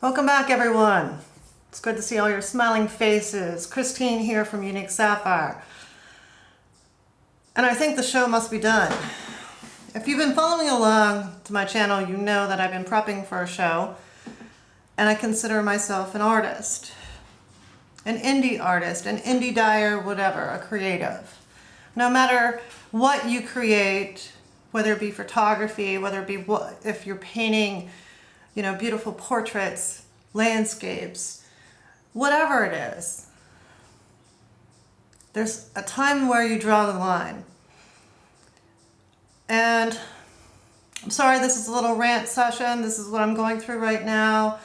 Welcome back, everyone. It's good to see all your smiling faces. Christine here from Unique Sapphire. And I think the show must be done. If you've been following along to my channel, you know that I've been prepping for a show, and I consider myself an artist. An indie artist, an indie dyer, whatever, a creative. No matter what you create, whether it be photography, whether it be if you're painting, beautiful portraits, landscapes, whatever it is, there's a time where you draw the line. And I'm sorry, this is a little rant session. This is what I'm going through right now.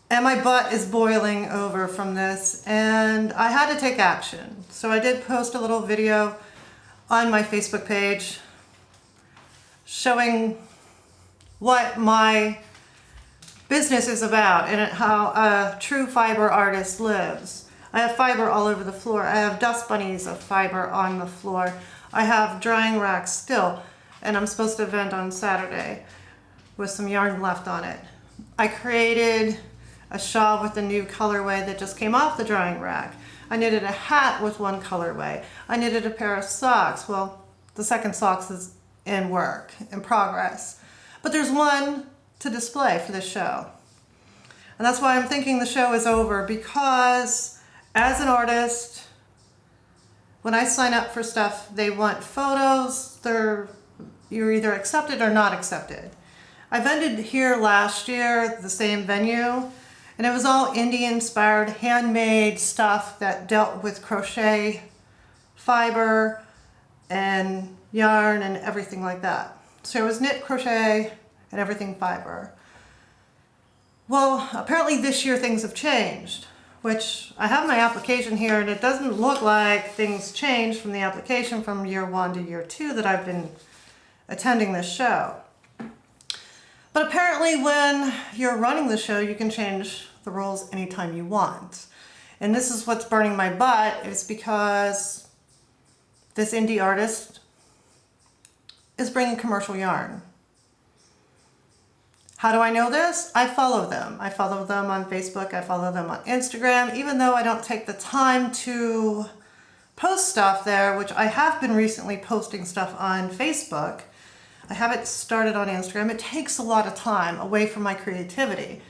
And my butt is boiling over from this, and I had to take action. So I did post a little video on my Facebook page showing what my business is about and how a true fiber artist lives. I have fiber all over the floor. I have dust bunnies of fiber on the floor. I have drying racks still, and I'm supposed to vend on Saturday with some yarn left on it. I created a shawl with a new colorway that just came off the drying rack. I knitted a hat with one colorway. I knitted a pair of socks. Well, the second socks is in progress. But there's one to display for this show. And that's why I'm thinking the show is over, because as an artist, when I sign up for stuff, they want photos. You're either accepted or not accepted. I vended here last year, the same venue, and it was all indie inspired, handmade stuff that dealt with crochet, fiber, and yarn and everything like that. So it was knit, crochet, and everything fiber. Well, apparently this year things have changed, which I have my application here, and it doesn't look like things changed from the application from year 1 to year 2 that I've been attending this show. But apparently when you're running the show, you can change the rules anytime you want. And this is what's burning my butt, is because this indie artist is bringing commercial yarn. How do I know this? I follow them. I follow them on Facebook. I follow them on Instagram, even though I don't take the time to post stuff there, which I have been recently posting stuff on Facebook. I haven't started on Instagram. It takes a lot of time away from my creativity.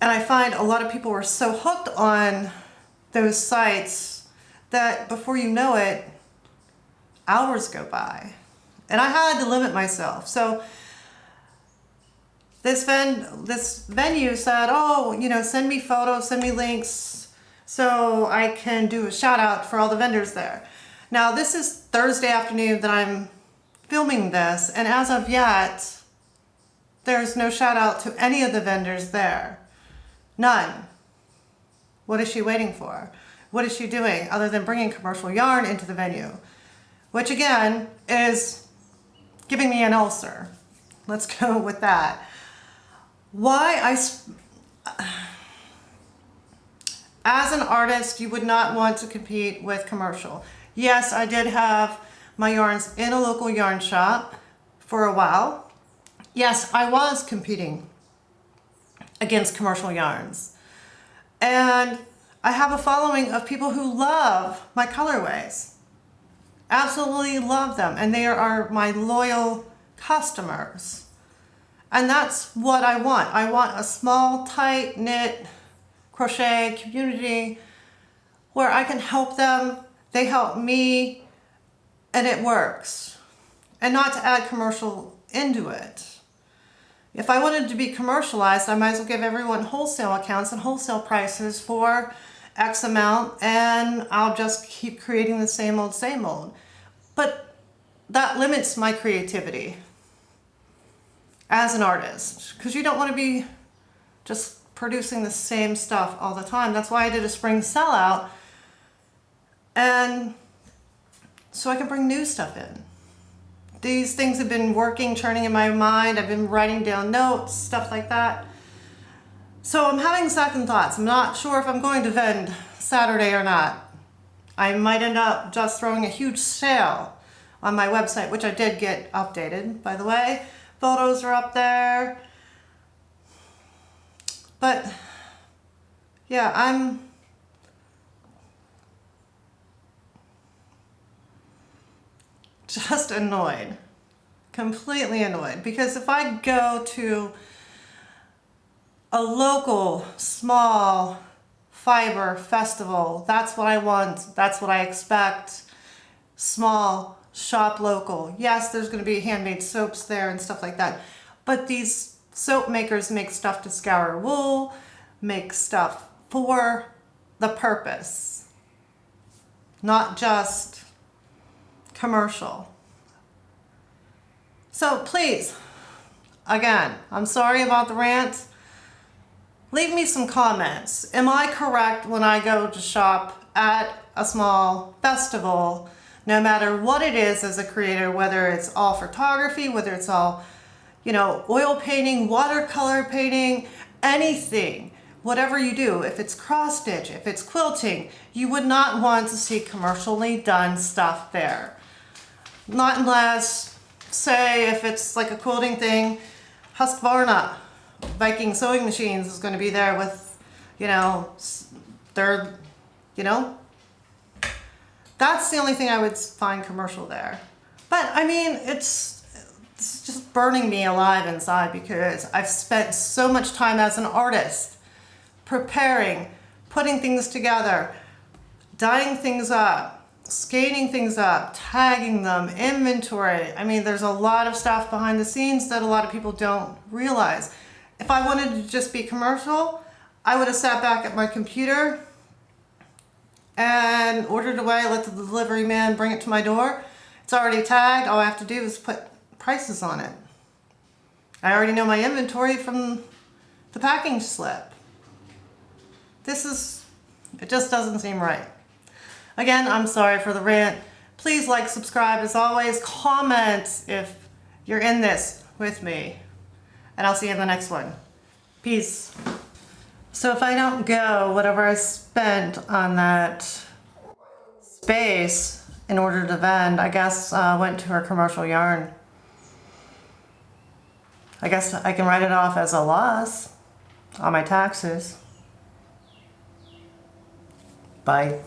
And I find a lot of people are so hooked on those sites that before you know it, hours go by. And I had to limit myself. So this venue said, send me photos, send me links so I can do a shout out for all the vendors there. Now this is Thursday afternoon that I'm filming this, and as of yet, there's no shout out to any of the vendors there. None. What is she waiting for? What is she doing other than bringing commercial yarn into the venue? Which again is giving me an ulcer. Let's go with that. As an artist, you would not want to compete with commercial. Yes, I did have my yarns in a local yarn shop for a while. Yes, I was competing against commercial yarns. And I have a following of people who love my colorways. Absolutely love them. And they are my loyal customers. And that's what I want. I want a small, tight knit crochet community where I can help them, they help me, and it works. And not to add commercial into it. If I wanted to be commercialized, I might as well give everyone wholesale accounts and wholesale prices for X amount, and I'll just keep creating the same old. But that limits my creativity as an artist, because you don't want to be just producing the same stuff all the time. That's why I did a spring sellout, and so I can bring new stuff in. These things have been working, churning in my mind. I've been writing down notes, stuff like that. So I'm having second thoughts. I'm not sure if I'm going to vend Saturday or not. I might end up just throwing a huge sale on my website, which I did get updated, by the way. Photos are up there. But yeah, I'm just annoyed, completely annoyed, because if I go to a local small fiber festival, that's what I want, that's what I expect. Small, shop local. Yes, there's going to be handmade soaps there and stuff like that, but these soap makers make stuff to scour wool, make stuff for the purpose, not just commercial. So please, again, I'm sorry about the rant. Leave me some comments. Am I correct when I go to shop at a small festival, no matter what it is as a creator, whether it's all photography, whether it's all, oil painting, watercolor painting, anything, whatever you do, if it's cross stitch, if it's quilting, you would not want to see commercially done stuff there. Not unless, say, if it's like a quilting thing, Husqvarna, Viking sewing machines is going to be there with, their, that's the only thing I would find commercial there. But I mean, it's just burning me alive inside, because I've spent so much time as an artist preparing, putting things together, dyeing things up, scanning things up, tagging them, inventory. I mean, there's a lot of stuff behind the scenes that a lot of people don't realize. If I wanted to just be commercial, I would have sat back at my computer and ordered away, let the delivery man bring it to my door. It's already tagged. All I have to do is put prices on it. I already know my inventory from the packing slip. It just doesn't seem right. Again, I'm sorry for the rant. Please like, subscribe, as always. Comment if you're in this with me. And I'll see you in the next one. Peace. So if I don't go, whatever I spent on that space in order to vend, I guess went to her commercial yarn. I guess I can write it off as a loss on my taxes. Bye.